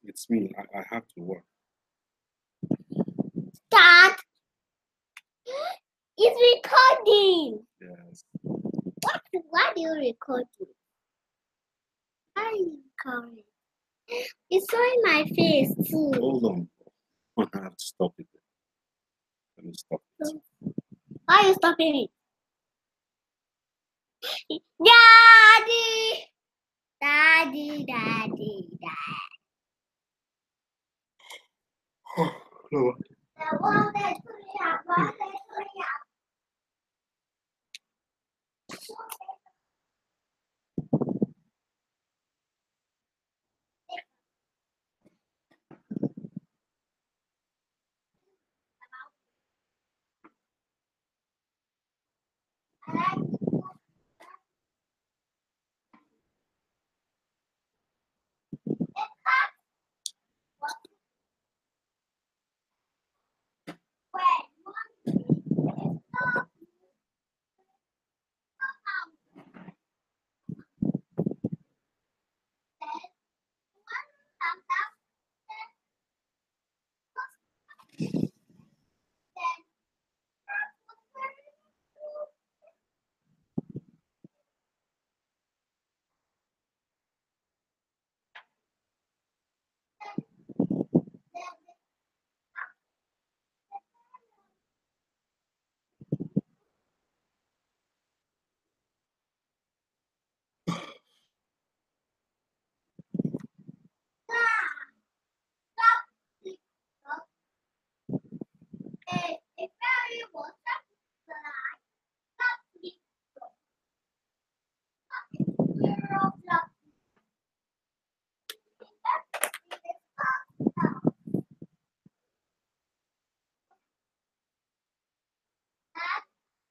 It's me. I have to work. Start. It's recording. Yes. Why do you record it? Why are you recording? It's showing my face too. Hold on. I have to stop it. Let me stop it. Why are you stopping it? Daddy! Daddy, daddy, daddy. No.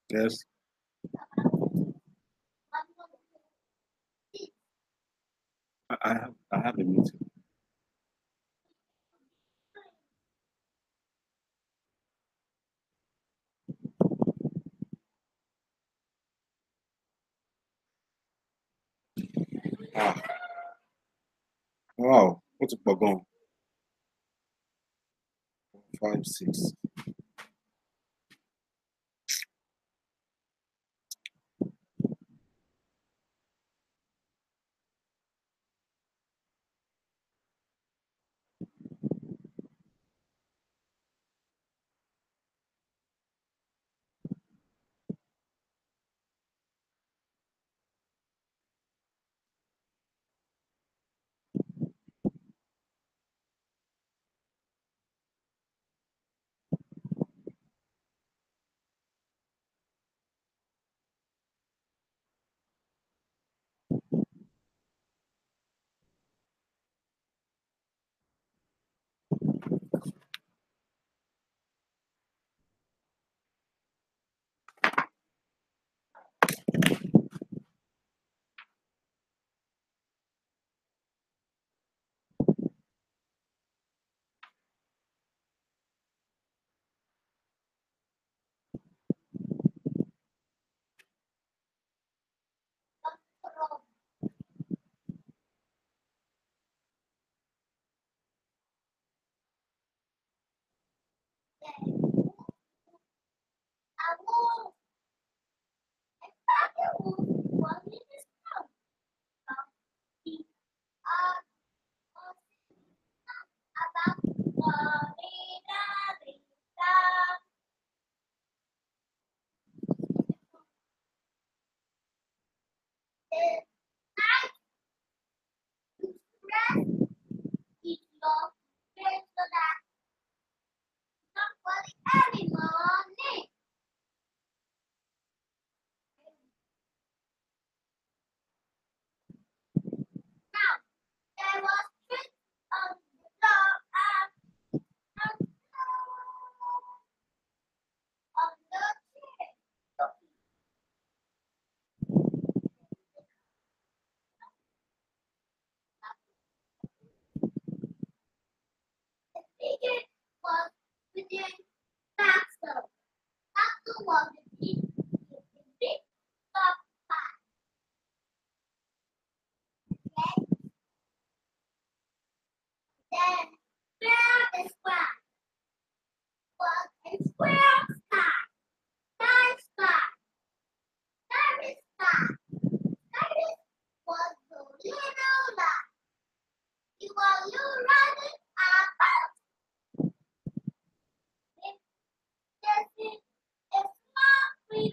Yes. I have a meeting. Ah. Wow. What's a bagon? 5, 6.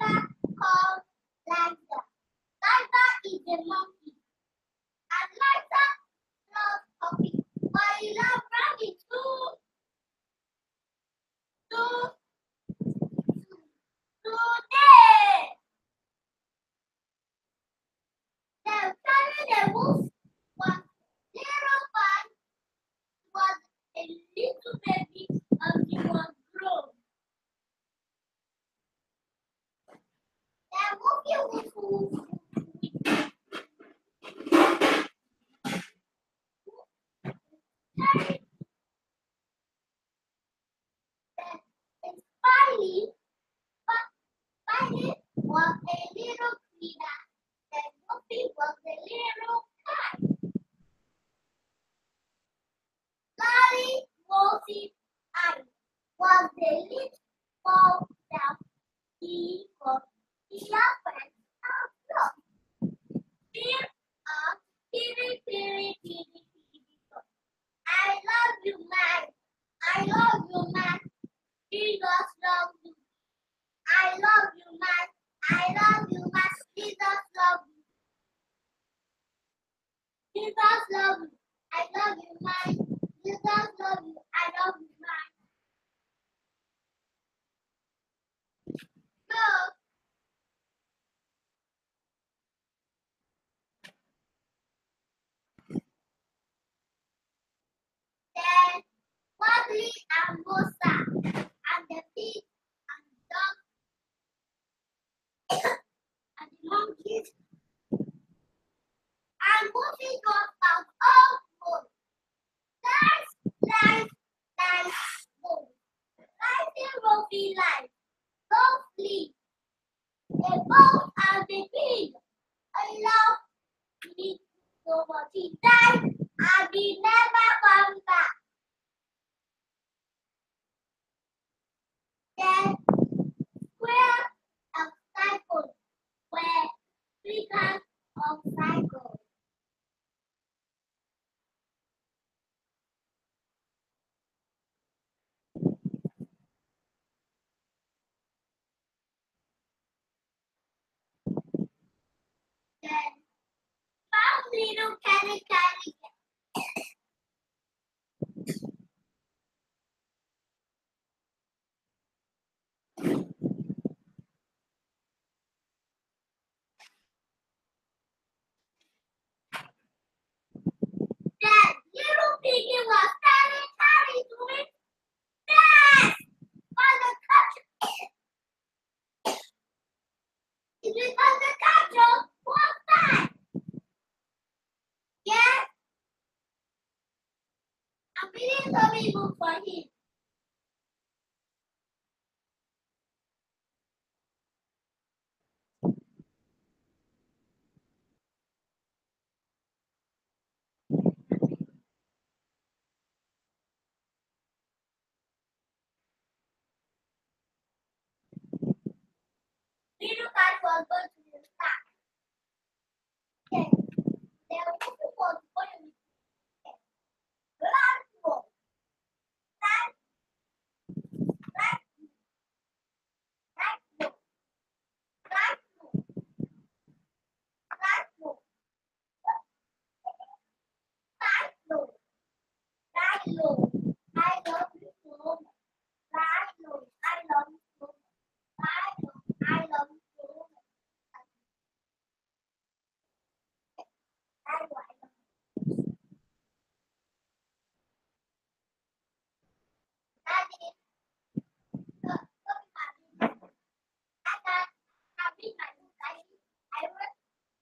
river called Liza. Liza is a monkey. And Liza loves coffee. But he loves running too. Today. The carry the wolf was little one was a little baby and he was grown. The wolf Spiny was a little cheetah. The Wolfie was a little cat. Lolly, Wolfie, and was the little ball that he was friends of love. Here are Kitty, Kitty, Kitty, Kitty. I love you, man. I love you, man. Jesus loves you. I love you, man. I love you, man. Jesus loves you. Jesus loves you. I love you, man. Jesus loves you. I love you, man. Look. Then Wobbly and Musa and the pig and dog and the monkeys and Wolfie got out all good. Life, go. Life in Wolfie life. Go sleep. The boat and the pig. I love it so much. He died and he never come back. Then square of cycle where figures of cycle. Then found little candy. Then little piggy was carry doing yes! On the catcher. It was on the catcher. What's that? Yes. I'm reading the book for him. Little cat was going to the stack. Then there was going to be black.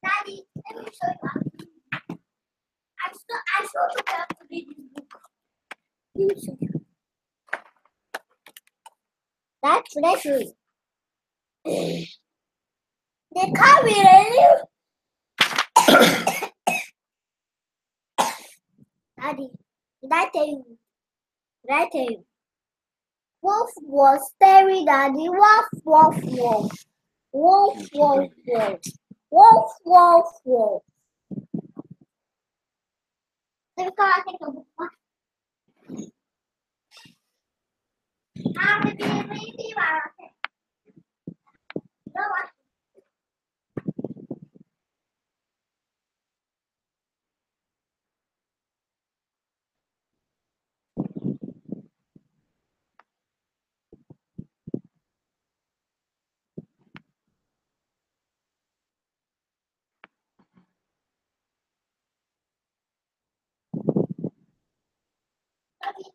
Daddy, let me show you. I showed you how to read this book. Let me show you. That's treasury. They can't be really. Daddy, did I tell you? Did I tell you? Wolf was staring at the wolf, wolf, wolf. Wolf, wolf, wolf. Wolf, wolf, wolf. Let me go and take a book. know what? Okay.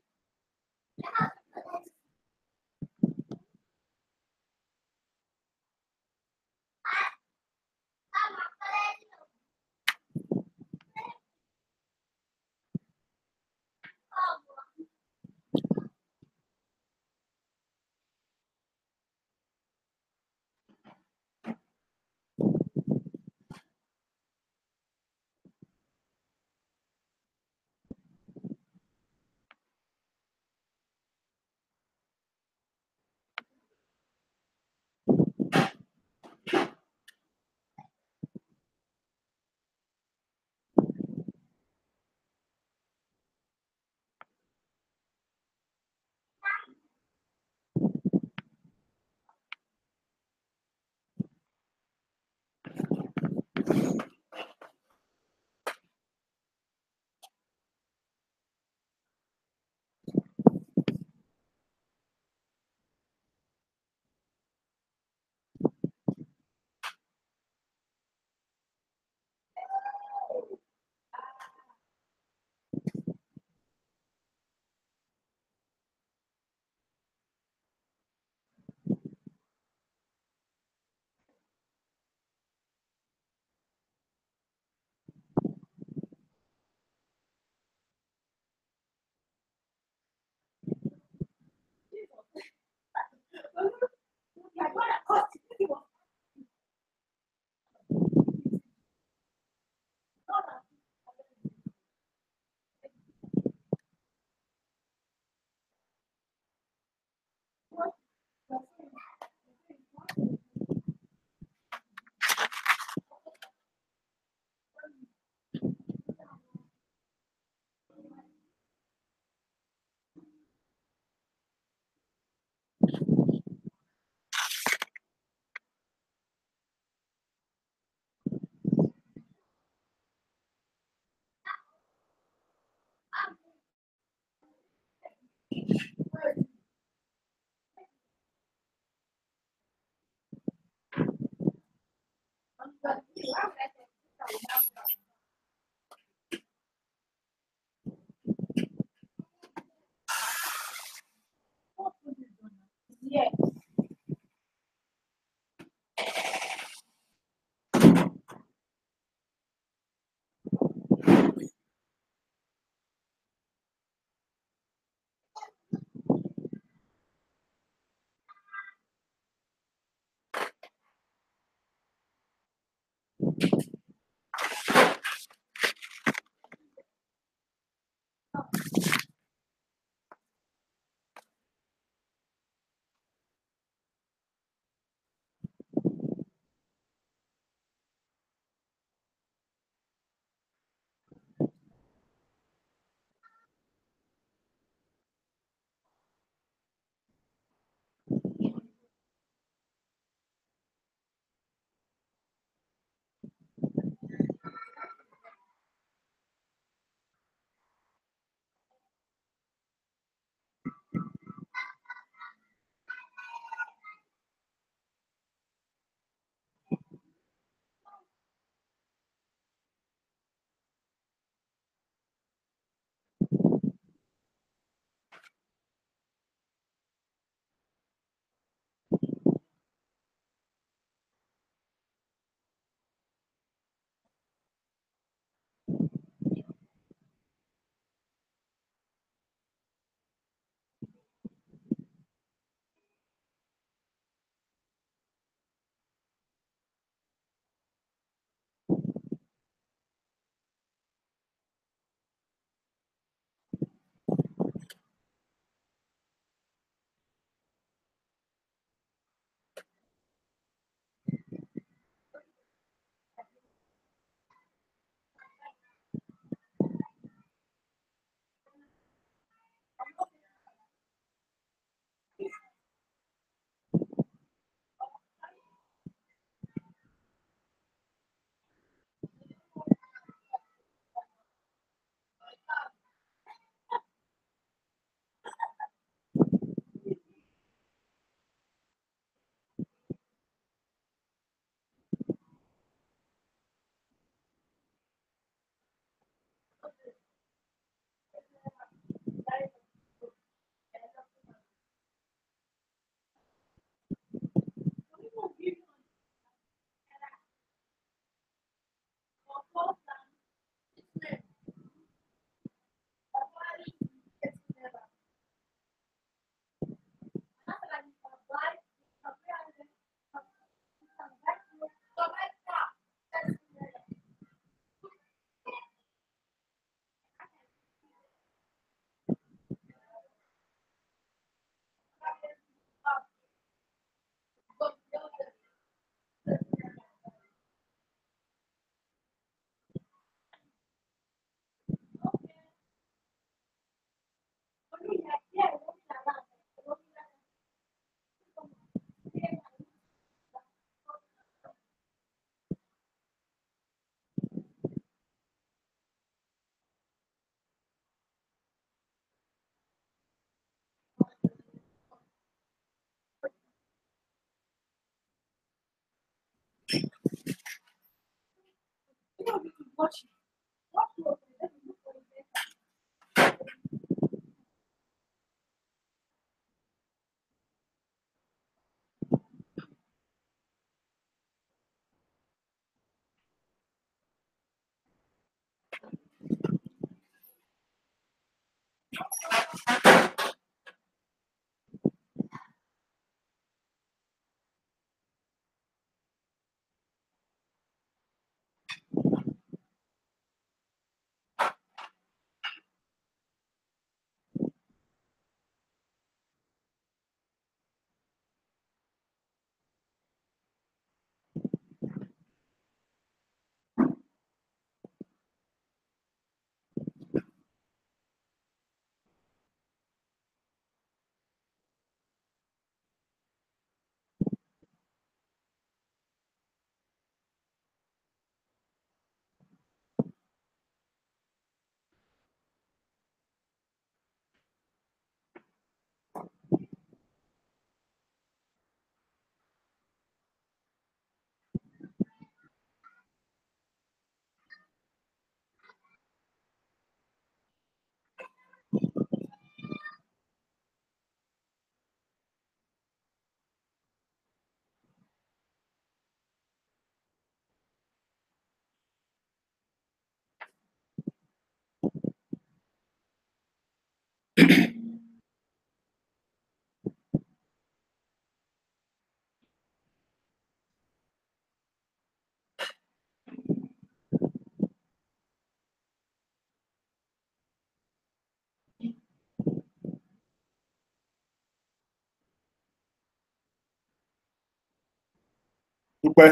Dúpẹ́,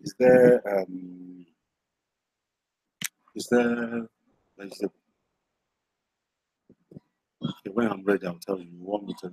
Yes, sir. is there vegetable? Okay, when I'm ready, I'll tell you. You want me to?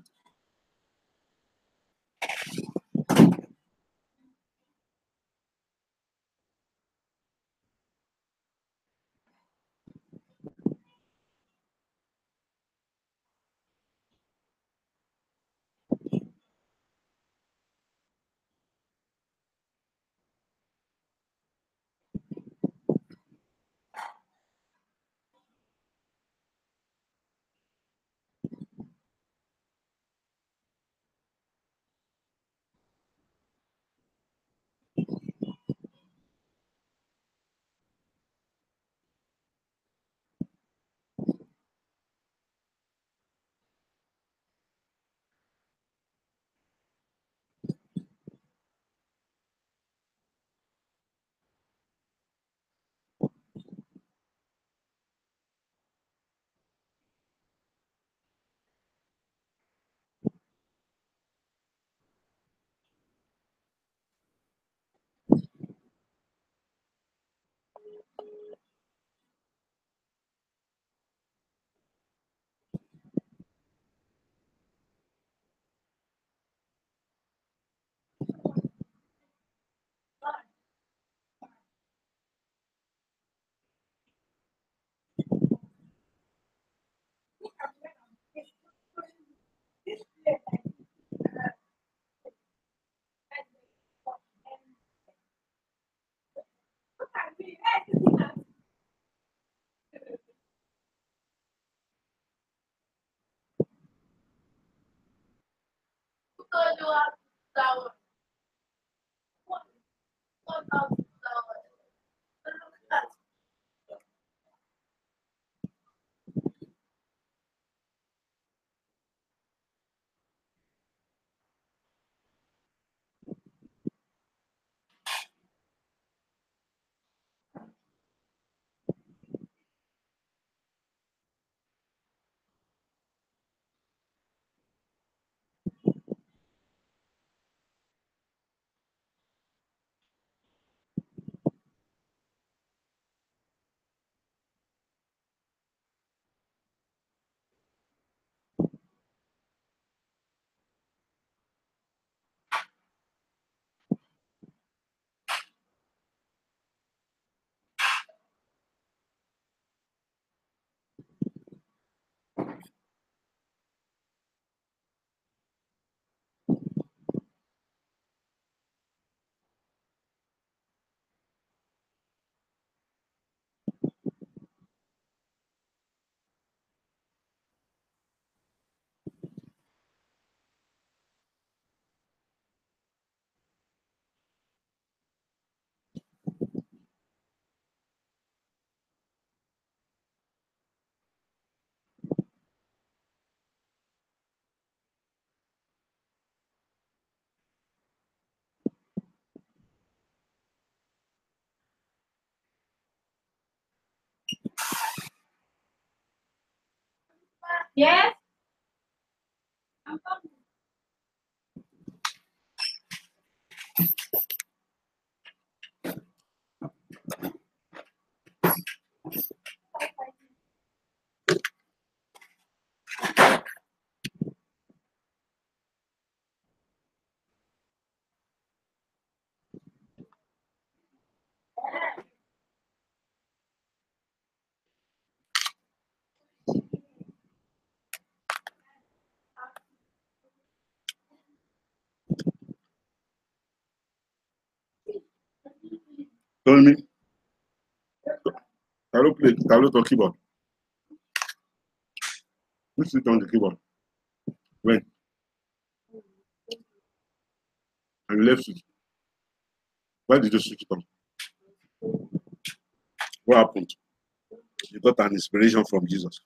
Yes. I'm coming. Tell me. Ta ló tọ keyboard? Who sit on the keyboard? When? And you left it. Why did you switch it on? What happened? You got an inspiration from Jesus.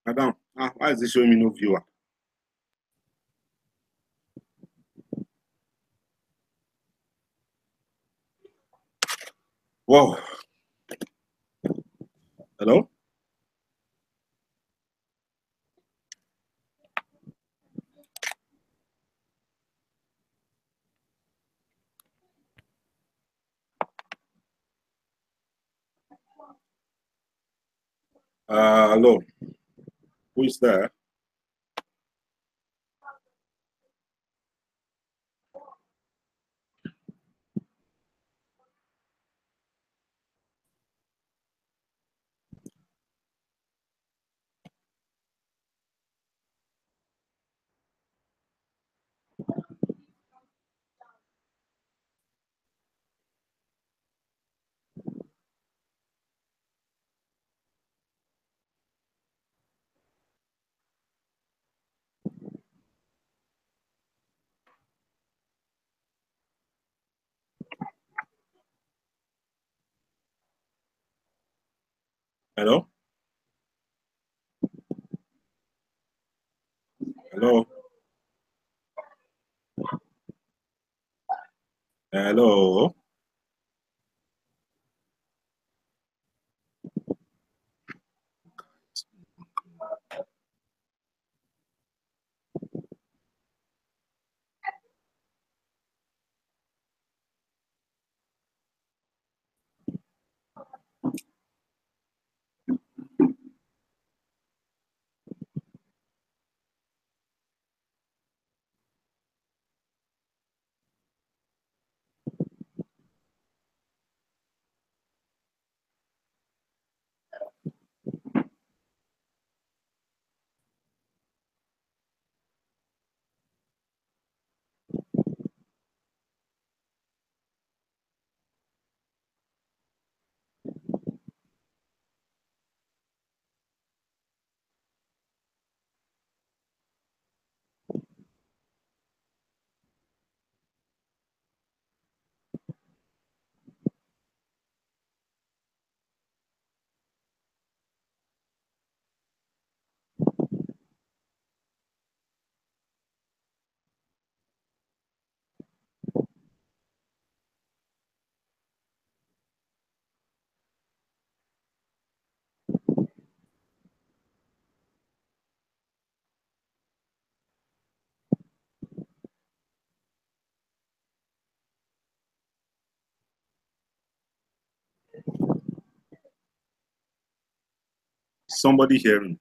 Madam, why is it showing me no viewer? Wow. Hello? Hello. Who is there? Hello? Hello? Hello? Somebody hearing?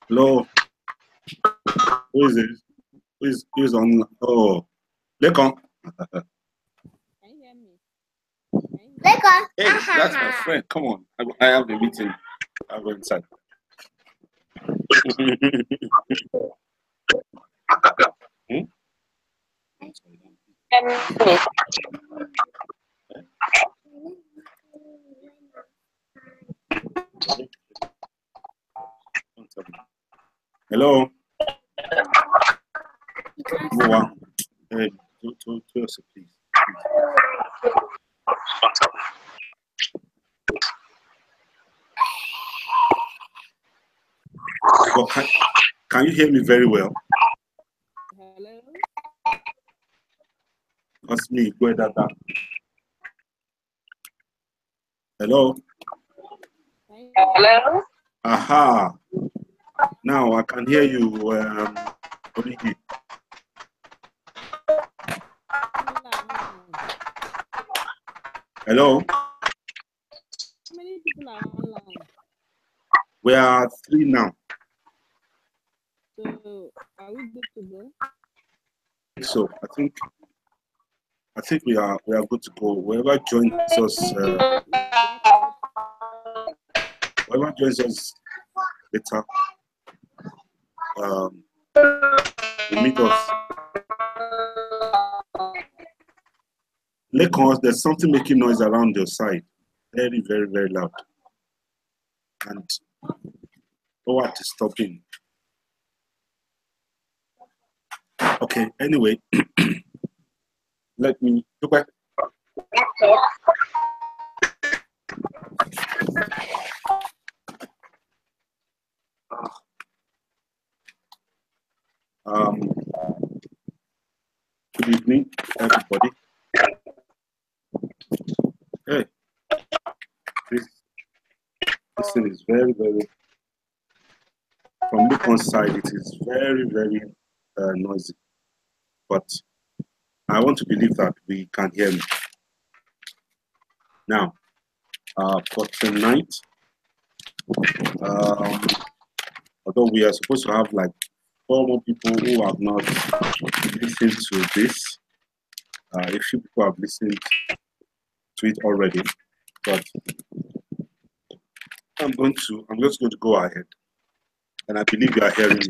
Hello. Who is it? Who is on? Oh, Lekon. Can you hear me? Lekon. Hey, that's my friend. Come on. I have a meeting. I'll go inside. Hmm? Hello. Moa. Hey, to us, please. Well, can you hear me very well? Hello? That's me. Go ahead, that. Hello. Hello? Aha. Now I can hear you. Origi. Hello. How many people are online? We are 3 now. So, are we good to go? So I think we are good to go. Whoever joins us later, will meet us. Lekon, there's something making noise around your side. Very, very, very loud. And no one is stopping. Okay, anyway, let me go back. Good evening, everybody. Hey, this thing is very, very, from Lekon's side, it is very, very noisy. But I want to believe that we can hear me. Now, for tonight, although we are supposed to have like 4 more people who have not listened to this, a few people have listened to it already, but I'm just going to go ahead, and I believe you are hearing me.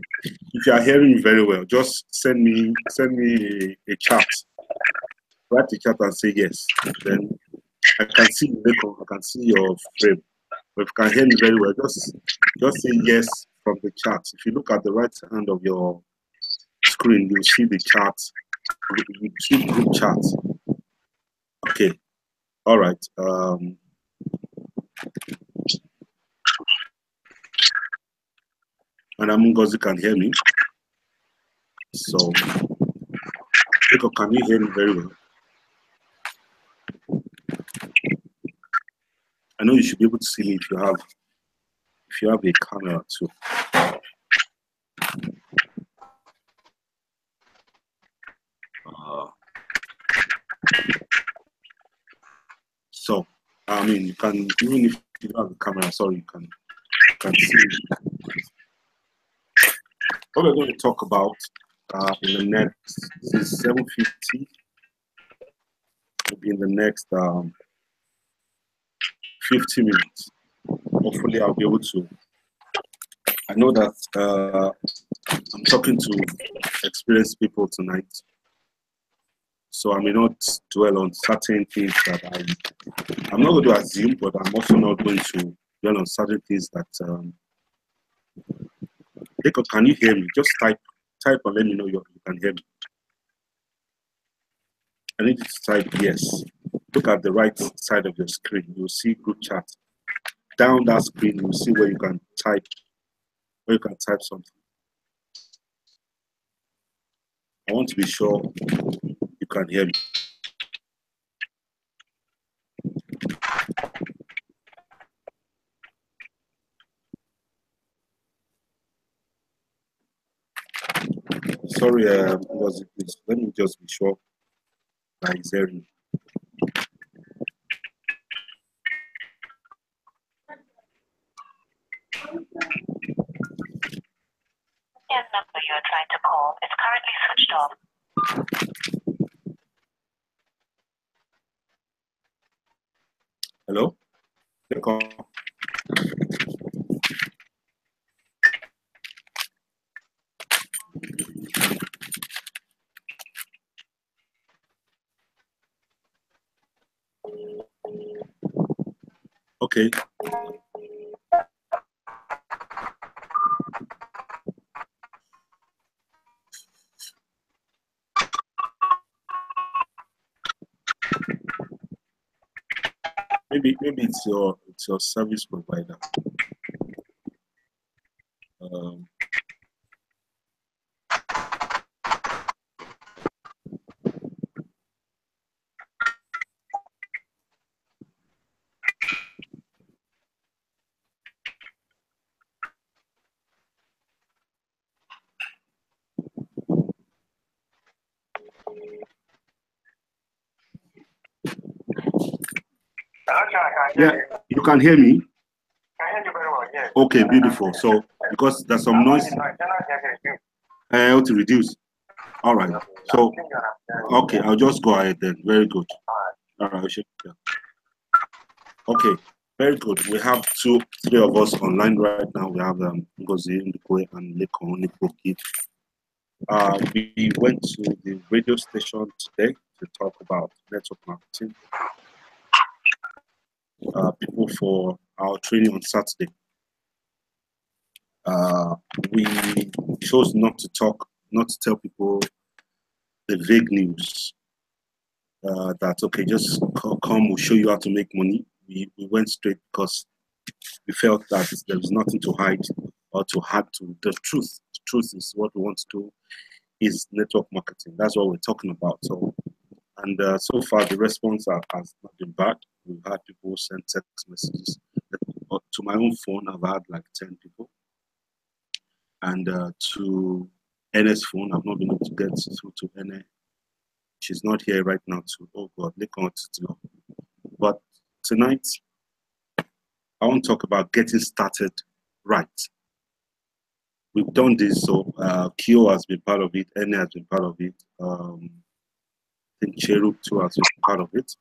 If you are hearing me very well, just send me a chat. Write the chat and say yes. Then I can see you, I can see your frame. But if you can hear me very well, just say yes from the chat. If you look at the right hand of your screen, you'll see the chat. You see the group chat. Okay. All right. And Ngozi can hear me. So, can you hear me very well? I know you should be able to see me if you have a camera too. So, I mean, you can, even if you don't have a camera, sorry, you can see me. What we're going to talk about in the next, this is 7:50. Will be in the next 50 minutes. Hopefully, I'll be able to. I know that I'm talking to experienced people tonight, so I may not dwell on certain things that I'm not going to assume, but I'm also not going to dwell on certain things that. Can you hear me? Just type and let me know you can hear me. I need you to type yes. Look at the right side of your screen. You'll see group chat. Down that screen, you'll see where you can type something. I want to be sure you can hear me. Sorry, was it please? Let me just be sure that he's hearing me. number you are trying to call is currently switched off. Hello? Okay. Maybe it's your service provider. Yeah, you can hear me? I hear you very well, yes. Okay, beautiful. So, because there's some noise, to reduce. All right. So, okay, I'll just go ahead then. Very good. All right. Yeah. Okay, very good. We have three of us online right now. We have Ngozi Ndukwe and Lekon Nikwoki. We went to the radio station today to talk about network marketing. People for our training on Saturday. We chose not to tell people the vague news that, okay, just come, we'll show you how to make money. We went straight because we felt that there was nothing to hide or to add to the truth. The truth is what we want to do is network marketing. That's what we're talking about. So, and so far the response has not been bad. We've had people send text messages. To my own phone, I've had like 10 people. And to NS phone, I've not been able to get through to NA. She's not here right now to, oh God, they can't go. But tonight, I want to talk about getting started right. We've done this, so Kyo has been part of it, NA has been part of it, I think Cherub too has been part of it.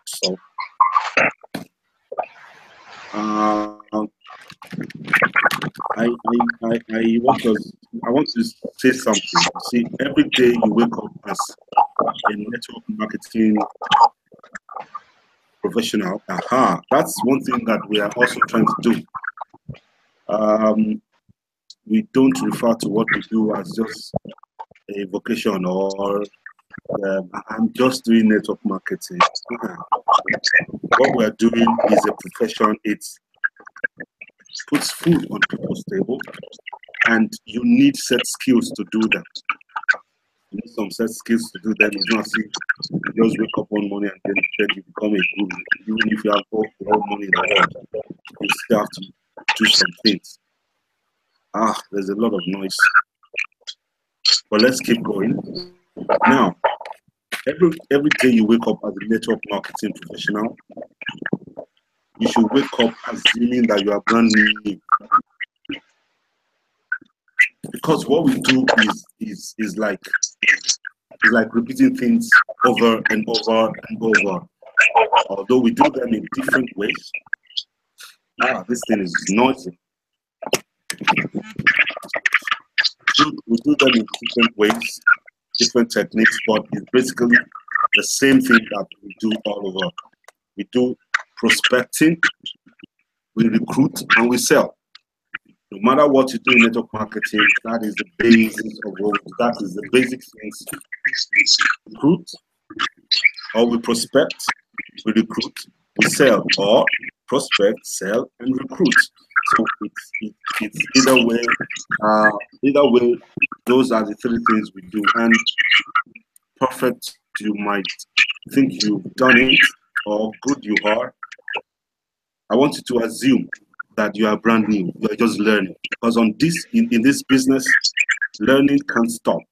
So, I want to say something. See, every day you wake up as a network marketing professional, that's one thing that we are also trying to do. We don't refer to what we do as just a vocation or I'm just doing network marketing. What we're doing is a profession. It puts food on people's table, and you need set skills to do that. You need some set skills to do that. It's not see you just wake up one morning and then you become a guru. Even if you have all the whole money in the world, you still have to do some things. There's a lot of noise. But let's keep going. Now, every day you wake up as a network marketing professional, you should wake up assuming that you are brand new. Because what we do is like repeating things over and over and over. Although we do them in different ways. This thing is noisy. We do them in different ways, different techniques, but it's basically the same thing that we do all over. We do prospecting, we recruit, and we sell. No matter what you do in network marketing, that is the basis of what that is the basic things. Recruit, or we prospect, we recruit, we sell, or prospect, sell, and recruit. So it's either way, those are the three things we do. And perfect, you might think you've done it, or good you are. I want you to assume that you are brand new. You are just learning. Because in this business, learning can't stop.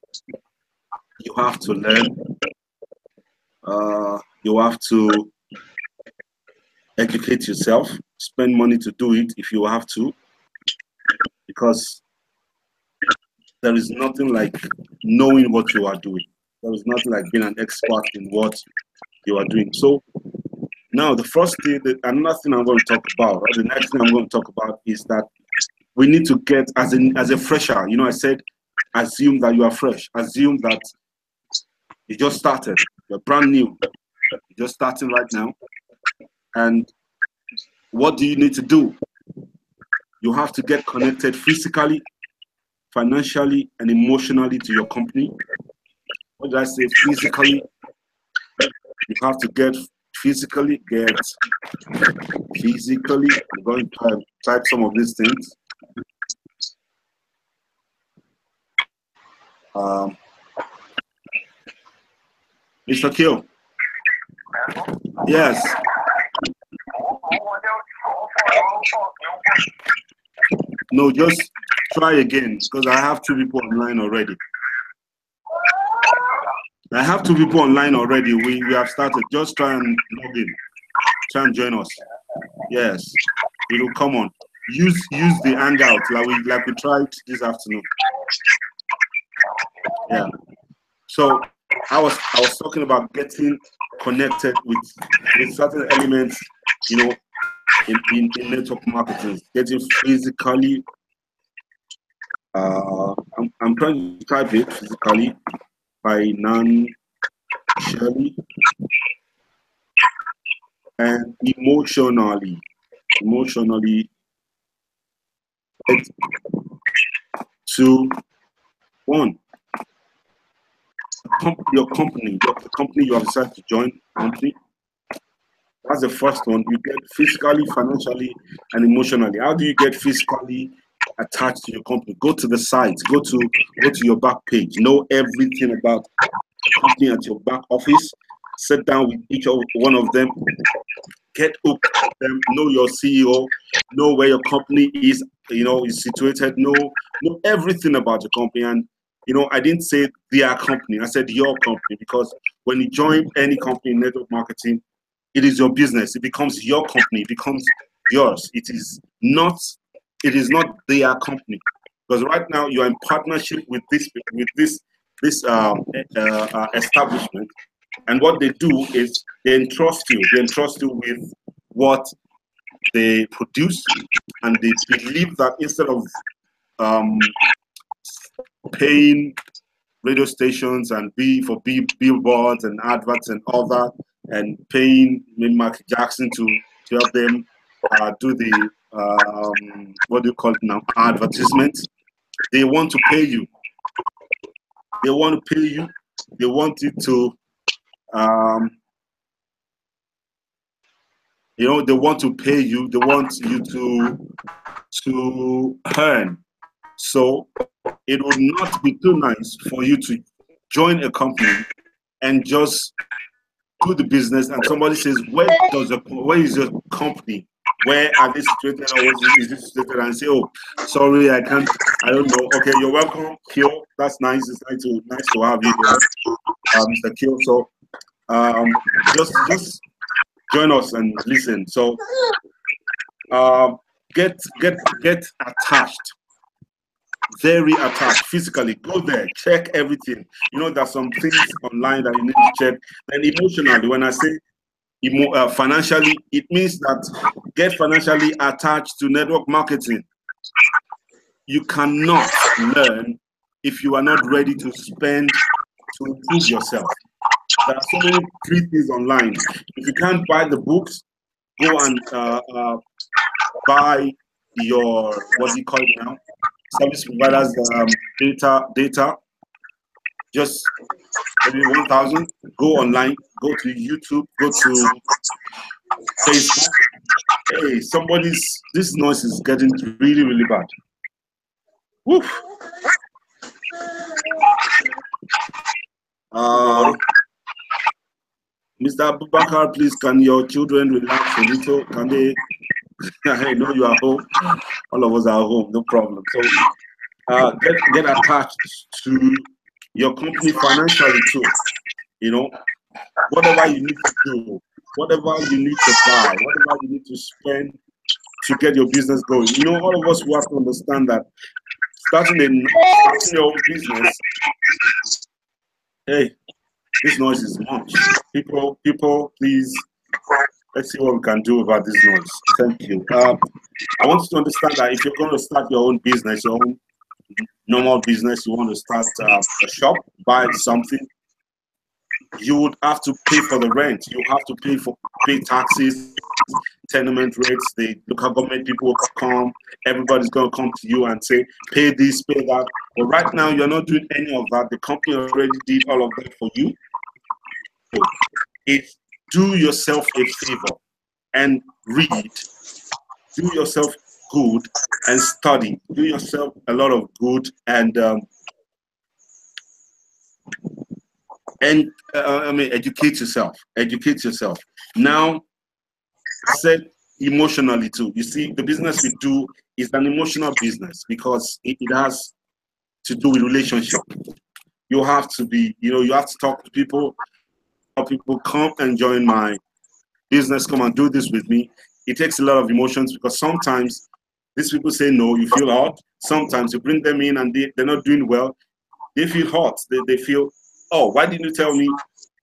You have to learn. You have to educate yourself, spend money to do it if you have to, because there is nothing like knowing what you are doing. There is nothing like being an expert in what you are doing. So now the first thing, another thing I'm going to talk about, or the next thing I'm going to talk about is that we need to get, as a fresher, I said, assume that you are fresh. Assume that you just started. You're brand new. You're just starting right now. And what do you need to do? You have to get connected physically, financially, and emotionally to your company. What did I say? Physically. You have to get physically. I'm going to type some of these things. Mr. Kyo. Yes. No, just try again because I have 2 people online already. We have started. Just try and log in. Try and join us. Yes, it will come on. Use the Hangout like we tried this afternoon. Yeah. So I was talking about getting connected with certain elements, in network marketing, getting physically. I'm trying to type it physically financially and emotionally. To one, your company, the company you have decided to join, company. That's the first one. You get physically, financially, and emotionally. How do you get physically attached to your company? Go to the site. Go to your back page. Know everything about the company at your back office. Sit down with each one of them. Get hooked with them. Know your CEO. Know where your company is. Is situated. Know everything about your company. And I didn't say their company. I said your company, because when you join any company in network marketing, it is your business. It becomes your company. It becomes yours. It is not their company, because right now you are in partnership with this establishment, and what they do is they entrust you with what they produce, and they believe that instead of paying radio stations and billboards and adverts and all that, and paying Michael Jackson to help them do the what do you call it now, advertisement. They want to pay you. They want it to they want to pay you. They want you to earn. So it would not be too nice for you to join a company and just do the business, and somebody says, where is your company? Where are they situated? Or is this situated? And say, oh, sorry, I don't know. Okay, you're welcome, Kyo. That's nice. It's nice to have you here, Mr. Kyo. So just join us and listen. So get attached. Very attached physically. Go there, check everything. There's some things online that you need to check. Then emotionally, when I say financially, it means that get financially attached to network marketing. You cannot learn if you are not ready to spend to improve yourself. There are so many free things online. If you can't buy the books, go and buy your, what do you call it now? Service providers data. Just maybe 1,000. Go online. Go to YouTube. Go to Facebook. Hey, this noise is getting really, really bad. Woof. Mr. Abubakar, please, can your children relax a little? Can they? I know you are home. All of us are home, no problem. So get attached to your company financially too. Whatever you need to do, whatever you need to buy, whatever you need to spend to get your business going. All of us will have to understand that starting your own business. Hey, this noise is much. People, please, let's see what we can do about this noise. Thank you. I want you to understand that if you're going to start your own business, your own normal business, you want to start a shop, buy something, you would have to pay for the rent. You have to pay taxes, tenement rates. The local government people will come. Everybody's going to come to you and say, pay this, pay that. But right now, you're not doing any of that. The company already did all of that for you. So do yourself a favor and read. Do yourself good and study. Do yourself a lot of good and educate yourself. Educate yourself. Now, I said emotionally too. You see, the business we do is an emotional business because it has to do with relationship. You have to be, you have to talk to people. People come and join my business, come and do this with me. It takes a lot of emotions because sometimes these people say no, you feel hurt. Sometimes you bring them in and they're not doing well. They feel hurt. They feel, oh, why didn't you tell me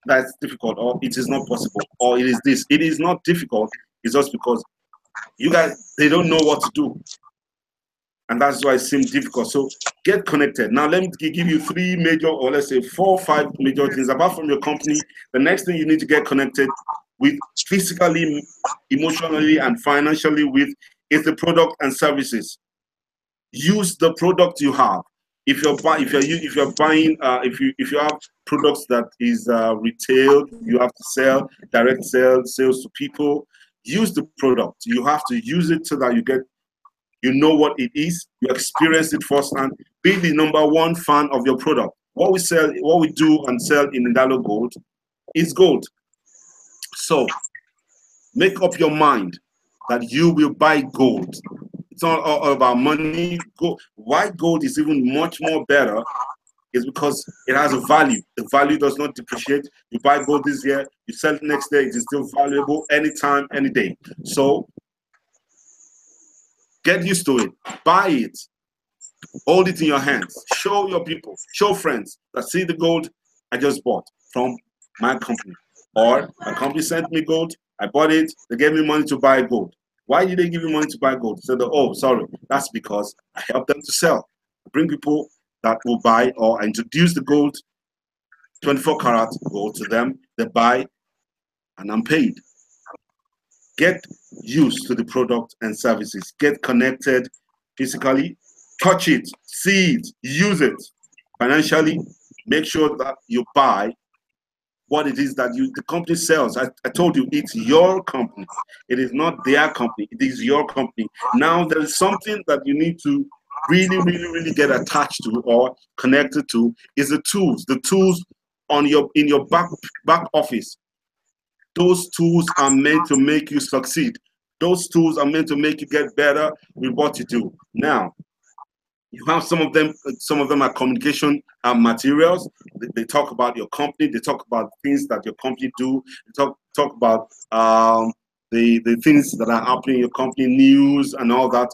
that's difficult, or it is not possible, or it is this. It is not difficult. It's just because you guys, they don't know what to do. And that's why it seems difficult. So get connected. Now, let me give you 3 major, or let's say 4 or 5 major things. Apart from your company, the next thing you need to get connected with physically, emotionally, and financially with is the product and services. Use the product you have. If you have products that is retail, you have to sell, direct sales to people. Use the product. You have to use it so that you know what it is, you experience it firsthand. Be the #1 fan of your product. What we do and sell in Indalo Gold is gold. So make up your mind that you will buy gold. It's not all about money. Why gold is even much more better is because it has a value. The value does not depreciate. You buy gold this year, you sell it next day, it is still valuable anytime, any day. So get used to it. Buy it. Hold it in your hands. Show your people, show friends that see the gold I just bought from my company. Or my company sent me gold, I bought it, they gave me money to buy gold. Why did they give you money to buy gold? They said, oh, sorry, that's because I help them to sell. I bring people that will buy, or I introduce the gold, 24 karat gold to them, they buy, and I'm paid. Get used to the product and services. Get connected physically, touch it, see it, use it. Financially, make sure that you buy what it is that the company sells. I told you, it's your company. It is not their company. It is your company. Now, there is something that you need to really, really, really get attached to or connected to is the tools. The tools in your back office. Those tools are meant to make you succeed. Those tools are meant to make you get better with what you do. Now, you have some of them are communication materials. They talk about your company. They talk about things that your company do. They talk about the things that are happening in your company, news and all that.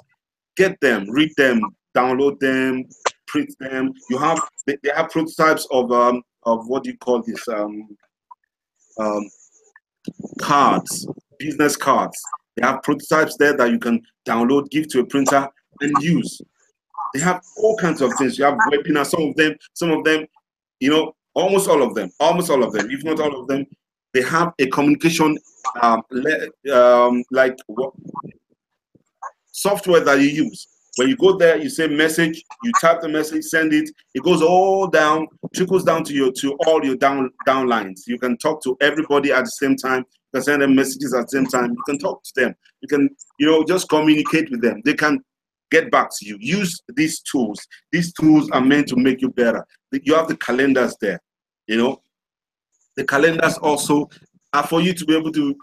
Get them, read them, download them, print them. They have prototypes of what do you call this? Cards, business cards. They have prototypes there that you can download, give to a printer, and use. They have all kinds of things. You have webinars. Some of them, almost all of them, if not all of them, they have a communication like what software that you use. When you go there, you say message, you type the message, send it. It goes all down, trickles down to all your downlines. You can talk to everybody at the same time. You can send them messages at the same time. You can talk to them. You can, just communicate with them. They can get back to you. Use these tools. These tools are meant to make you better. You have the calendars there. The calendars also are for you to be able to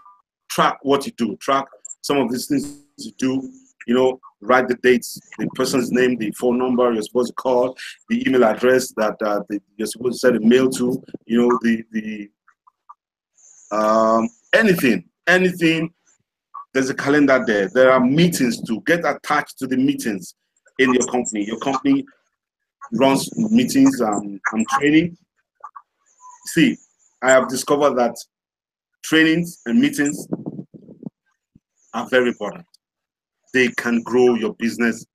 track what you do, track some of these things you do. Write the dates, the person's name, the phone number you're supposed to call, the email address that you're supposed to send a mail to, anything. There's a calendar there. There are meetings to get attached to the meetings. in your company. Your company runs meetings and training. See, I have discovered that trainings and meetings are very important. They can grow your business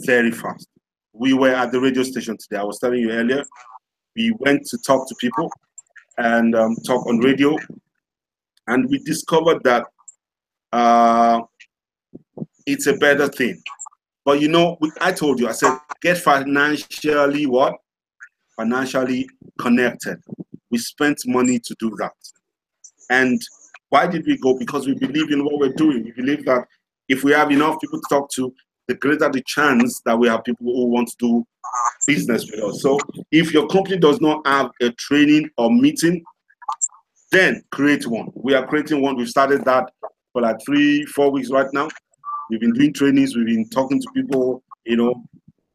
very fast. We were at the radio station today. I was telling you earlier, we went to talk to people and talk on radio, and we discovered that it's a better thing. But you know, I told you, I said, get financially what? Financially connected. We spent money to do that. And why did we go? Because we believe in what we're doing. We believe that if we have enough people to talk to, the greater the chance that we have people who want to do business with us. So if your company does not have a training or meeting, then create one. We are creating one. We've started that for like 3-4 weeks right now. We've been doing trainings. We've been talking to people, you know,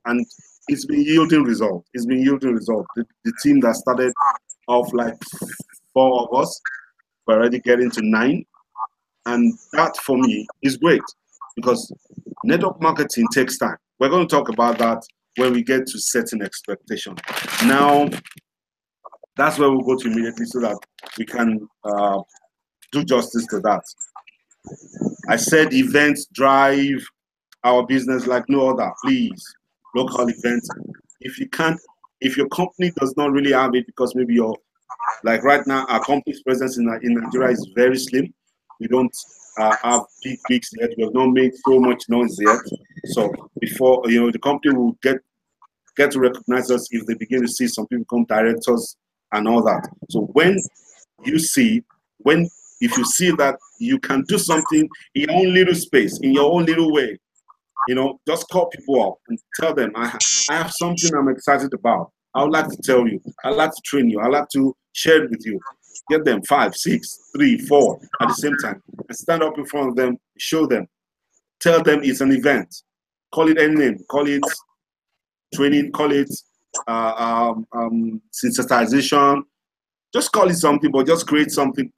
and it's been yielding results. It's been yielding results. The team that started off like 4 of us, we're already getting to 9. And that for me is great because network marketing takes time. We're going to talk about that when we get to setting expectations. Now, that's where we'll go to immediately so that we can do justice to that. I said events drive our business like no other. Please, local events. If you can't, if your company does not really have it, because maybe you're like right now, our company's presence in Nigeria is very slim. We don't have big gigs yet. We have not made so much noise yet. So before the company will get to recognize us if they begin to see some people become directors and all that. So if you see that you can do something in your own little space, in your own little way, just call people up and tell them, I have something I'm excited about. I would like to tell you. I'd like to train you. I'd like to share it with you. Get them 5, 6, 3, 4 at the same time and stand up in front of them, show them, tell them it's an event. Call it any name. Call it training. Call it sensitization. Just call it something, but just create something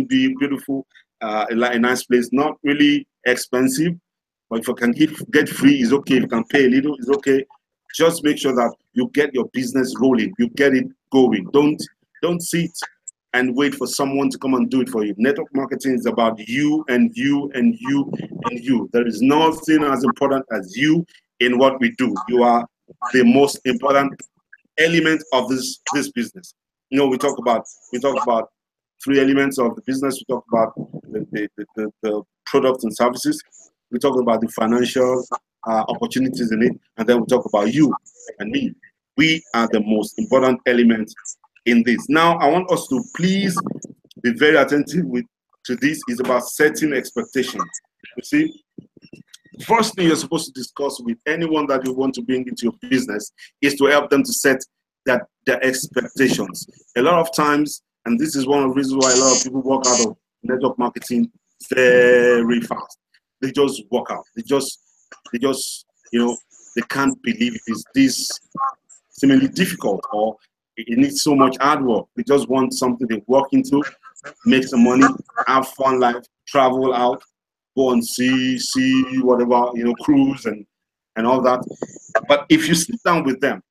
beautiful, a nice place. Not really expensive, but if you can get free, it's okay. If you can pay a little, it's okay. Just make sure that you get your business rolling. You get it going. Don't sit and wait for someone to come and do it for you. Network marketing is about you and you and you and you. There is nothing as important as you in what we do. You are the most important element of this business. We talk about 3 elements of the business. We talk about the products and services. We talk about the financial opportunities in it, and then we talk about you and me. We are the most important element in this. Now, I want us to please be very attentive to this. Is about setting expectations. You see, first thing you're supposed to discuss with anyone that you want to bring into your business is to help them to set their expectations. A lot of times, and this is one of the reasons why a lot of people walk out of network marketing very fast. They just walk out. They just they can't believe it is this seemingly difficult, or it needs so much hard work. They just want something they walk into, make some money, have fun life, travel out, go and see whatever, cruise and all that. But if you sit down with them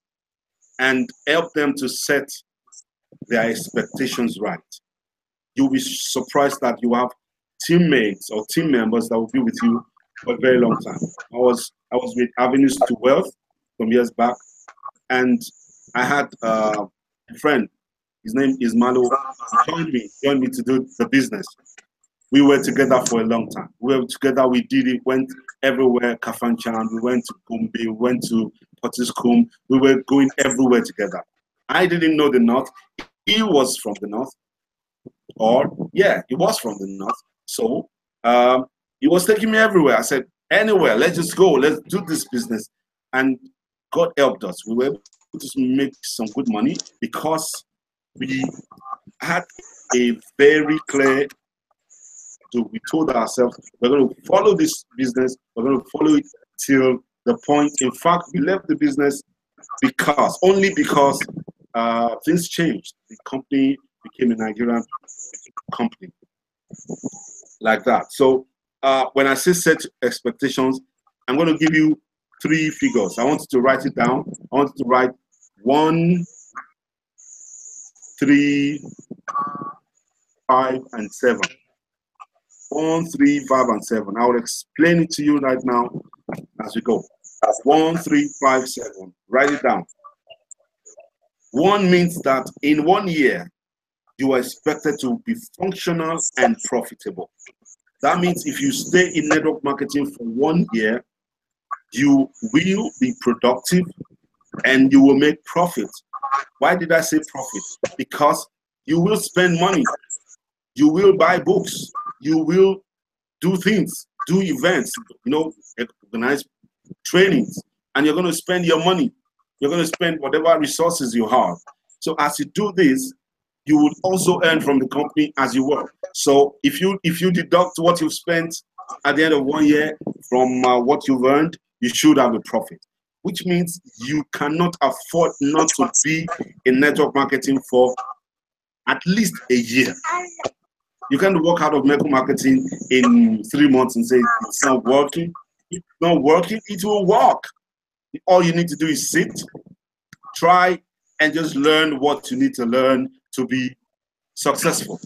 and help them to set their expectations right, you'll be surprised that you have teammates or team members that will be with you for a very long time. I was with Avenues to Wealth some years back, and I had a friend. His name is Malo. Joined me to do the business. We were together for a long time. We were together. We did it. Went everywhere. Kafanchan. We went to Gombe. We went to Potiskum. We were going everywhere together. I didn't know the North. He was from the North. He was from the North. So he was taking me everywhere. I said, anywhere, let's just go. Let's do this business. And God helped us. We were able to make some good money because we had a very clear. So we told ourselves, we're going to follow this business. We're going to follow it till the point. In fact, we left the business only because things changed. The company became a Nigerian company like that. So when I say set expectations, I'm going to give you three figures. I want you to write it down. I want you to write 1, 3, 5, and 7. 1, 3, 5, and 7. I will explain it to you right now as we go. 1, 3, 5, 7. Write it down. 1 means that in 1 year, you are expected to be functional and profitable. That means if you stay in network marketing for 1 year, you will be productive and you will make profit. Why did I say profit? Because you will spend money. You will buy books. You will do things, do events, organize trainings, and you're going to spend your money. You're going to spend whatever resources you have. So as you do this, you would also earn from the company as you work. So if you deduct what you've spent at the end of 1 year from what you've earned, you should have a profit, which means you cannot afford not to be in network marketing for at least a year. You can't walk out of network marketing in 3 months and say it's not working. It's not working. It will work. All you need to do is sit, try, and just learn what you need to learn to be successful.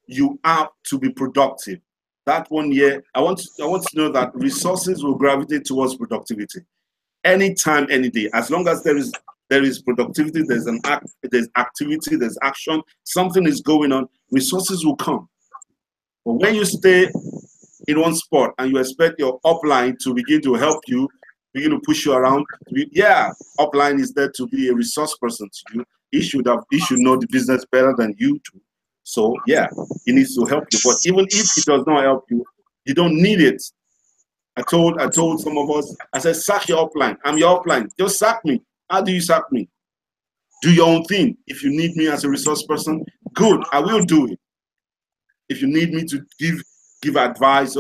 You have to be productive. That 1 year, I want to know that resources will gravitate towards productivity. Anytime, any day, as long as there is productivity, there's activity, there's action, something is going on, resources will come. But when you stay in one spot and you expect your upline to begin to help you, begin to push you around, upline is there to be a resource person to you. He should know the business better than you do. So yeah, he needs to help you. But even if he does not help you, you don't need it. I told some of us, I said, sack your upline. I'm your upline. Just sack me. How do you sack me? Do your own thing. If you need me as a resource person, good, I will do it. If you need me to give advice,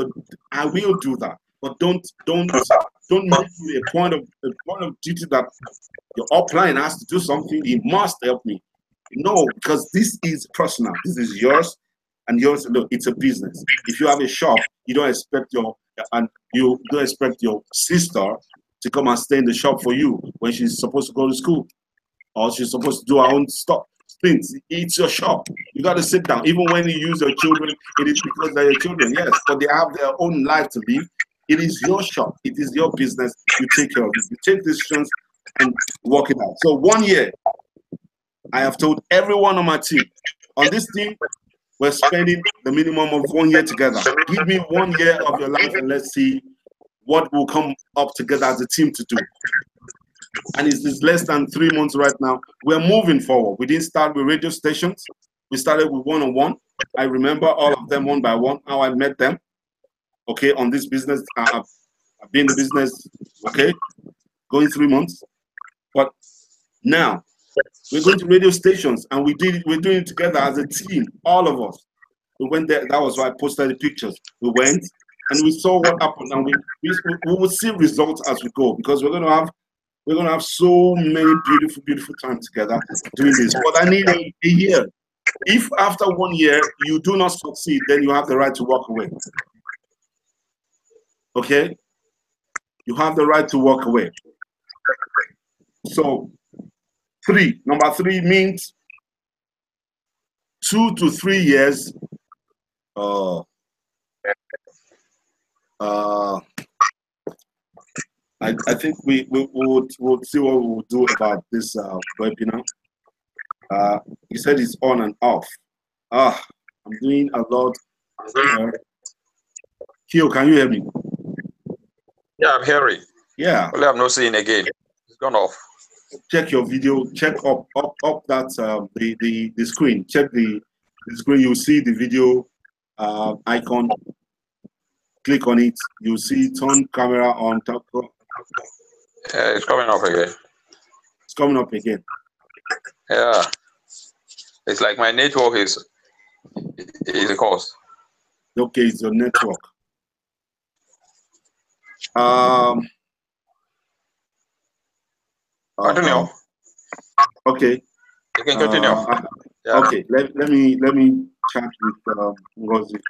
I will do that. But don't make it a point of duty that your upline has to do something. He must help me. No, because this is personal. This is yours, and yours. Look, it's a business. If you have a shop, you don't expect your sister to come and stay in the shop for you when she's supposed to go to school or she's supposed to do her own stuff. Things. It's your shop. You got to sit down. Even when you use your children, it is because they're your children. Yes, but they have their own life to live. It is your shop. It is your business. You take care of it. You take decisions and work it out. So 1 year. I have told everyone on my team, on this team, we're spending the minimum of 1 year together. Give me 1 year of your life and let's see what will come up together as a team to do. And it's less than 3 months right now. We're moving forward. We didn't start with radio stations. We started with one-on-one. I remember all of them one by one, how I met them. Okay, on this business, I've been in the business, okay, going 3 months. But now, we're going to radio stations, and we're doing it together as a team, all of us. We went there. That was why I posted the pictures. We went, and we saw what happened, and we will see results as we go, because we're going to have so many beautiful times together doing this. But I need a year. If after 1 year you do not succeed, then you have the right to walk away. Okay? You have the right to walk away. So, number 3 means 2 to 3 years. I think we'll see what we'll do about this webinar. You said it's on and off. I'm doing a lot. Kyo, can you hear me? Yeah, I'm hearing. Yeah. Well, I'm not seeing again. It's gone off. Check your video. Check up that the screen. Check the screen. You'll see the video icon. Click on it. You'll see turn camera on top. Yeah, it's coming up again. It's coming up again. Yeah. It's like my network is a cost. Okay, it's your network. Continue. Okay. You can continue. Yeah. Okay. Let me chat with Ngozi.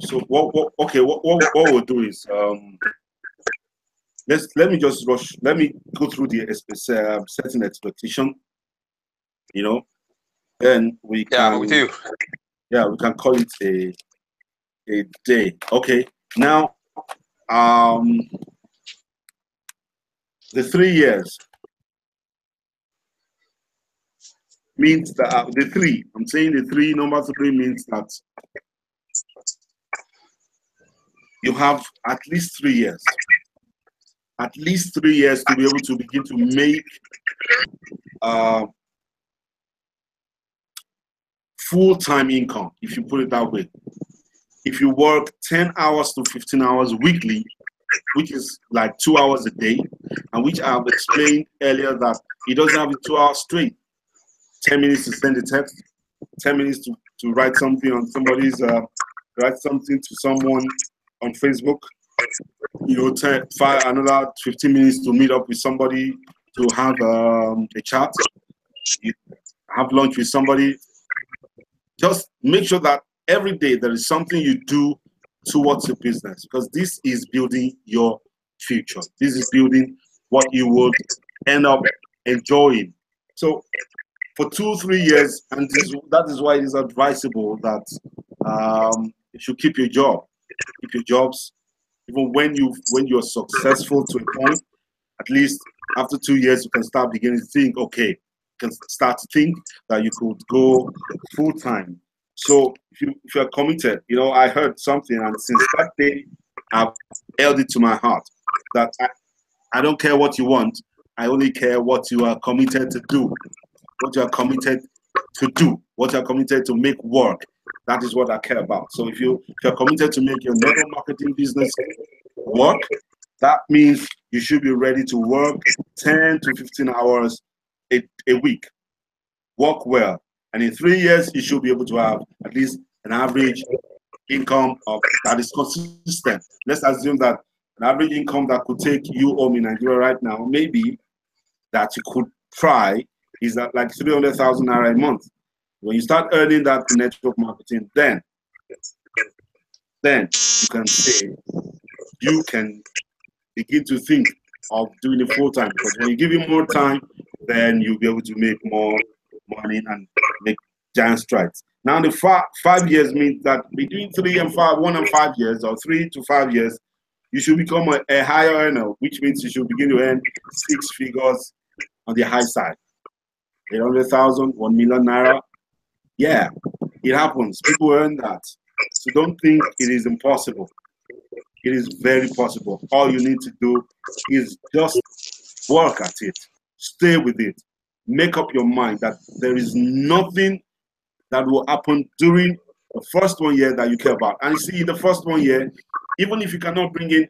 So what we'll do is let me just rush. Let me go through the setting expectation. You know, then we Yeah, can. I'm with you. Yeah, we can call it a day. Okay. Now, the 3 years means that the three. I'm saying the three. Number 3 means that you have at least 3 years. At least 3 years to be able to begin to make full-time income, if you put it that way. If you work 10 hours to 15 hours weekly, which is like 2 hours a day, and which I have explained earlier that it doesn't have to be 2 hours straight. 10 minutes to send a text, 10 minutes to write something on somebody's, write something to someone on Facebook. You know, another 15 minutes to meet up with somebody to have a chat. You have lunch with somebody. Just make sure that every day there is something you do towards your business, because this is building your future. This is building what you would end up enjoying. So for 2-3 years, and that is why it is advisable that you should keep your job, keep your jobs, even when you're successful to a point. At least after 2 years, you can start beginning to think, okay, you can start to think that you could go full time. So if you're committed, you know, I heard something, and since that day, I've held it to my heart that I don't care what you want. I only care what you are committed to do, what you are committed to do, what you are committed to make work. That is what I care about. So if you're committed to make your network marketing business work, that means you should be ready to work 10 to 15 hours a week. Work well. And in 3 years, you should be able to have at least an average income that is consistent. Let's assume that an average income that could take you home in Nigeria right now, maybe that you could try, is that like 300,000 naira a month. When you start earning that in network marketing, then you can say you can begin to think of doing it full time, because when you give it more time, then you'll be able to make more money and make giant strides. Now, the 5 years means that between 3 and 5, 1 and 5 years, or 3 to 5 years, you should become a higher earner, which means you should begin to earn 6 figures on the high side. 800,000, 1 million naira. Yeah, it happens. People earn that. So don't think it is impossible. It is very possible. All you need to do is just work at it. Stay with it. Make up your mind that there is nothing that will happen during the first 1 year that you care about. And you see, in the first 1 year, even if you cannot bring in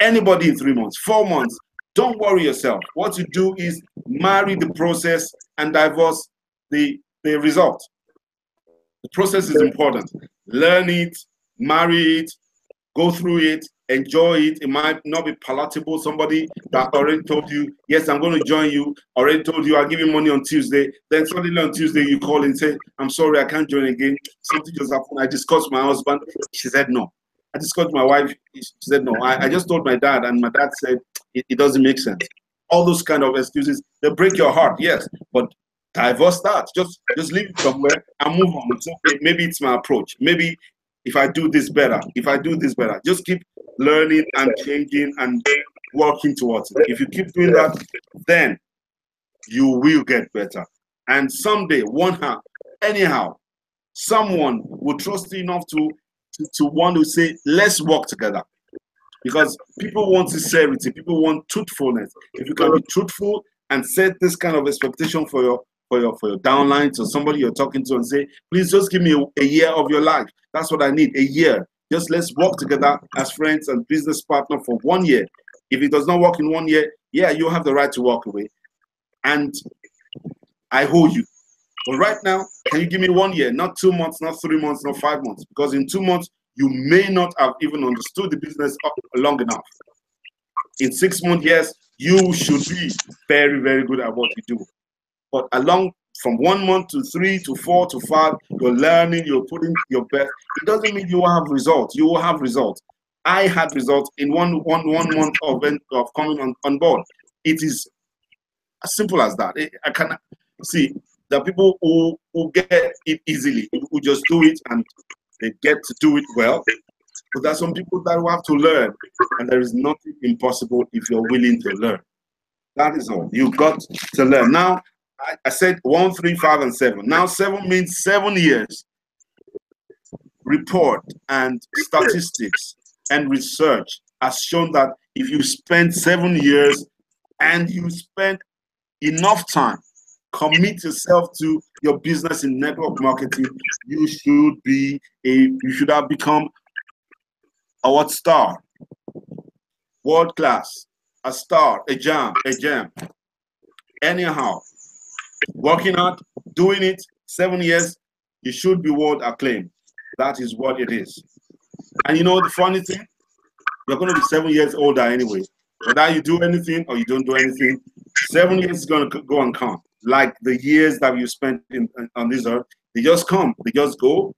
anybody in 3 months, 4 months, don't worry yourself. What you do is marry the process and divorce the result. The process is important. Learn it, marry it, go through it, enjoy it. It might not be palatable. Somebody that already told you, yes, I'm going to join you, already told you, I'll give you money on Tuesday. Then suddenly on Tuesday, you call and say, I'm sorry, I can't join again. Something just happened. I discussed with my husband. She said no. I discussed with my wife. She said no. I just told my dad, and my dad said, it doesn't make sense. All those kind of excuses, they break your heart, yes, but divorce that. Just leave it somewhere and move on. It's okay. Maybe it's my approach. Maybe if I do this better, just keep learning and changing and working towards it. If you keep doing that, then you will get better. And someday, anyhow, someone will trust you enough to want to say, let's work together. Because people want sincerity, people want truthfulness. If you can be truthful and set this kind of expectation for your downlines or somebody you're talking to, and say, please just give me a year of your life. That's what I need, a year. Just let's work together as friends and business partner for 1 year. If it does not work in 1 year, yeah, you have the right to walk away. And I owe you. But right now, can you give me 1 year? Not 2 months, not 3 months, not 5 months. Because in 2 months, you may not have even understood the business long enough. In 6 months, yes, you should be very, very good at what you do. But along from 1 month to 3 to 4 to 5, you're learning, you're putting your best. It doesn't mean you will have results. You will have results. I had results in one month of coming on board. It is as simple as that. I can see the people who get it easily, who just do it and they get to do it well. But there are some people that will have to learn, and there is nothing impossible if you're willing to learn. That is all. You've got to learn. Now, I said 1, 3, 5, and 7. Now 7 means 7 years. Report and statistics and research has shown that if you spend 7 years and you spend enough time, commit yourself to your business in network marketing, you should have become a what star, world class, a star, a gem. Anyhow, working out, doing it 7 years, you should be world acclaimed. That is what it is. And you know the funny thing, you're going to be 7 years older anyway. Whether you do anything or you don't do anything, 7 years is going to go and come. Like the years that you spent on this earth, they just come. They just go.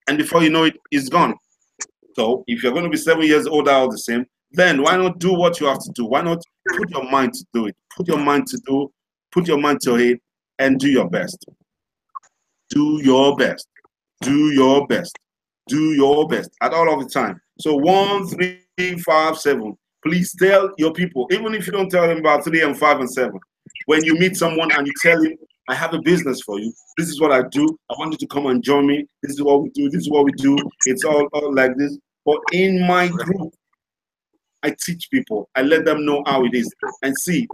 And before you know it, it's gone. So if you're going to be 7 years older all the same, then why not do what you have to do? Why not put your mind to do it? Put your mind to it and do your best. Do your best. Do your best. Do your best at all of the time. So 1, 3, 5, 7. Please tell your people, even if you don't tell them about 3 and 5 and 7, when you meet someone and you tell him, I have a business for you. This is what I do. I want you to come and join me. This is what we do. This is what we do. It's all like this. But in my group, I teach people. I let them know how it is. And see,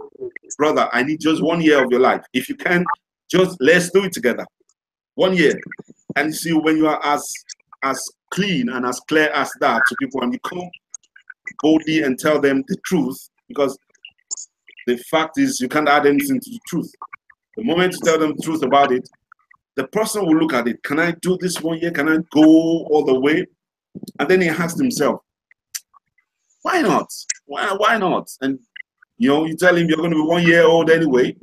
brother, I need just 1 year of your life. If you can, just let's do it together. 1 year. And see, when you are as clean and as clear as that to people, and you come boldly and tell them the truth, because the fact is you can't add anything to the truth. The moment you tell them the truth about it, the person will look at it. Can I do this 1 year? Can I go all the way? And then he asks himself, why not? Why not? And you know, you tell him you're going to be 1 year old anyway,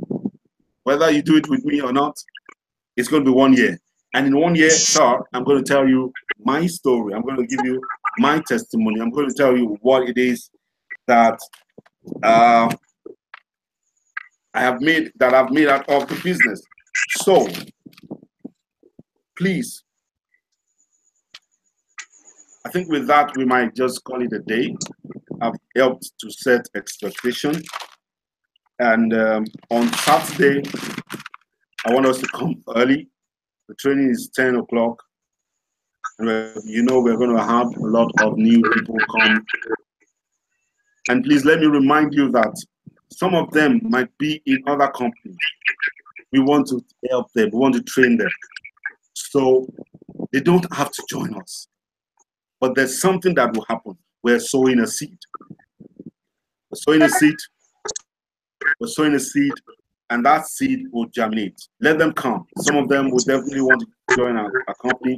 whether you do it with me or not, it's going to be 1 year. And in 1 year, sir, I'm going to tell you my story. I'm going to give you my testimony. I'm going to tell you what it is that I've made out of the business. So, please, I think with that, we might just call it a day. I've helped to set expectation. And on Saturday, I want us to come early. The training is 10 o'clock. You know, we're going to have a lot of new people come. And please let me remind you that some of them might be in other companies. We want to help them. We want to train them. So they don't have to join us. But there's something that will happen. We're sowing a seed. We're sowing a seed. We're sowing a seed. And that seed will germinate. Let them come. Some of them will definitely want to join our company.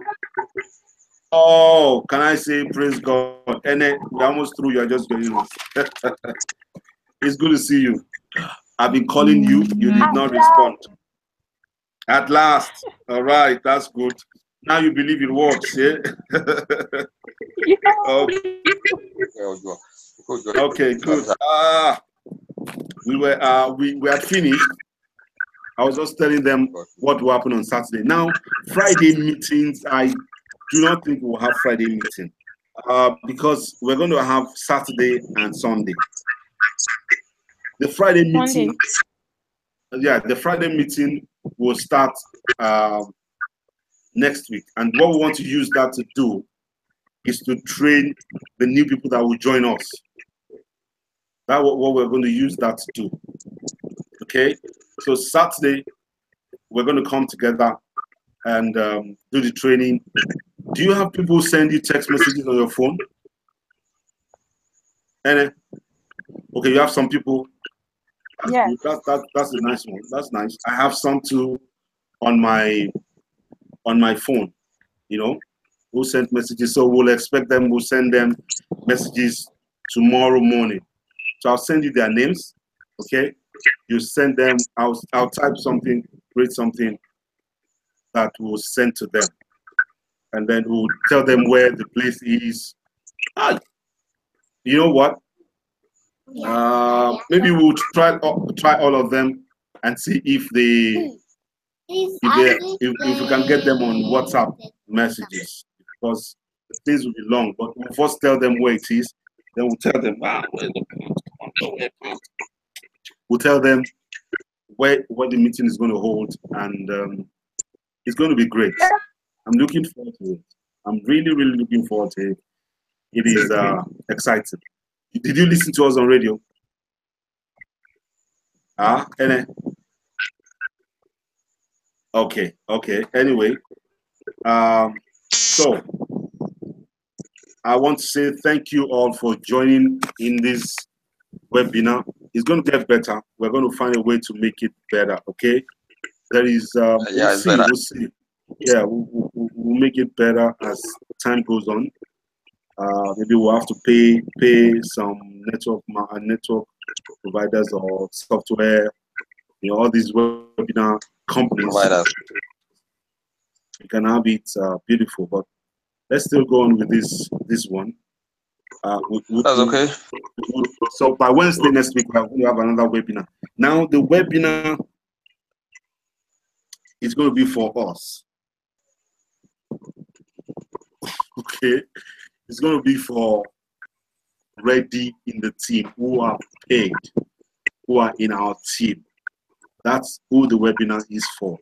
Oh, can I say praise God? And we're almost through. You're just going to. It's good to see you. I've been calling you. You did not respond. At last. All right. That's good. Now you believe it works, yeah? Okay, good. We had finished. I was just telling them what will happen on Saturday. Now, Friday meetings, I do not think we'll have Friday meeting because we're going to have Saturday and Sunday. The Friday meeting, the Friday meeting will start next week. And what we want to use that to do is to train the new people that will join us. That's what we're going to use that to do. Okay, so Saturday we're going to come together and do the training. Do you have people send you text messages on your phone? Okay, you have some people. Yeah, that's a nice one. That's nice. I have some too on my phone. You know, who sent messages? So we'll expect them. We'll send them messages tomorrow morning. So I'll send you their names. Okay. You send them. I'll type something, create something that will send to them, and then we'll tell them where the place is. Ah, you know what? Maybe we'll try all of them and see if if we can get them on WhatsApp messages, because things will be long. But we'll first tell them where it is. Then we'll tell them, where's the count? We'll tell them what the meeting is going to hold, and it's going to be great. I'm looking forward to it. I'm really, really looking forward to it. It is exciting. Did you listen to us on radio? Ene? Okay. Anyway, so I want to say thank you all for joining in this webinar. It's going to get better. We're going to find a way to make it better. Okay. There is. We'll see. Yeah, we'll make it better as time goes on. Maybe we'll have to pay some network providers or software. You know, all these webinar companies. You can have it beautiful, but let's still go on with this one. That's okay. So by Wednesday next week, we'll have another webinar. Now the webinar is going to be for us. Okay, it's going to be for ready in the team who are paid, who are in our team. That's who the webinar is for,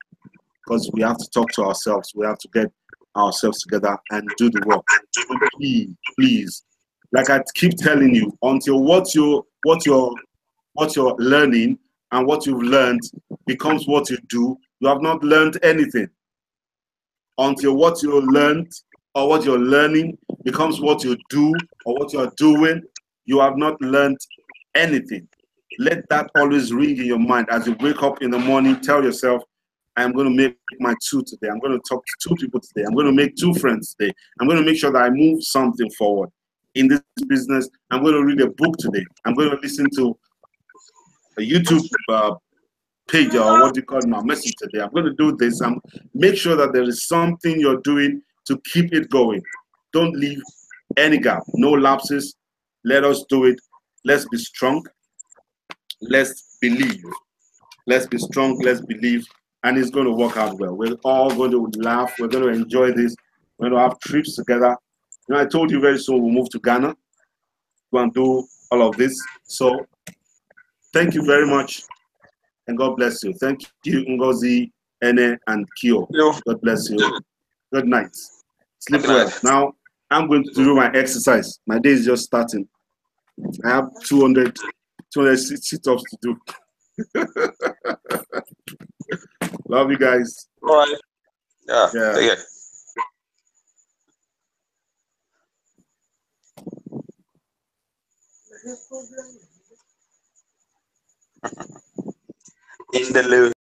because we have to talk to ourselves. We have to get ourselves together and do the work. Please, like I keep telling you, until what you're learning and what you've learned becomes what you do, you have not learned anything. Until what you learned or what you're learning becomes what you do or what you're doing, you have not learned anything. Let that always ring in your mind as you wake up in the morning. Tell yourself, I'm going to make my 2 today. I'm going to talk to 2 people today. I'm going to make 2 friends today. I'm going to make sure that I move something forward in this business. I'm going to read a book today. I'm going to listen to a YouTube page, or what do you call it now, message today. I'm going to do this. Make sure that there is something you're doing to keep it going. Don't leave any gap, no lapses. Let us do it. Let's be strong. Let's believe. Let's be strong. Let's believe. And it's going to work out well. We're all going to laugh. We're going to enjoy this. We're going to have trips together. You know, I told you very soon we'll move to Ghana. Go and do all of this. So thank you very much. And God bless you. Thank you, Ngozi, Ene, and Kyo. God bless you. Good night. Sleep well. Now, I'm going to do my exercise. My day is just starting. I have 200 sit-ups to do. Love you guys. All right. Yeah. Take care. In the loop.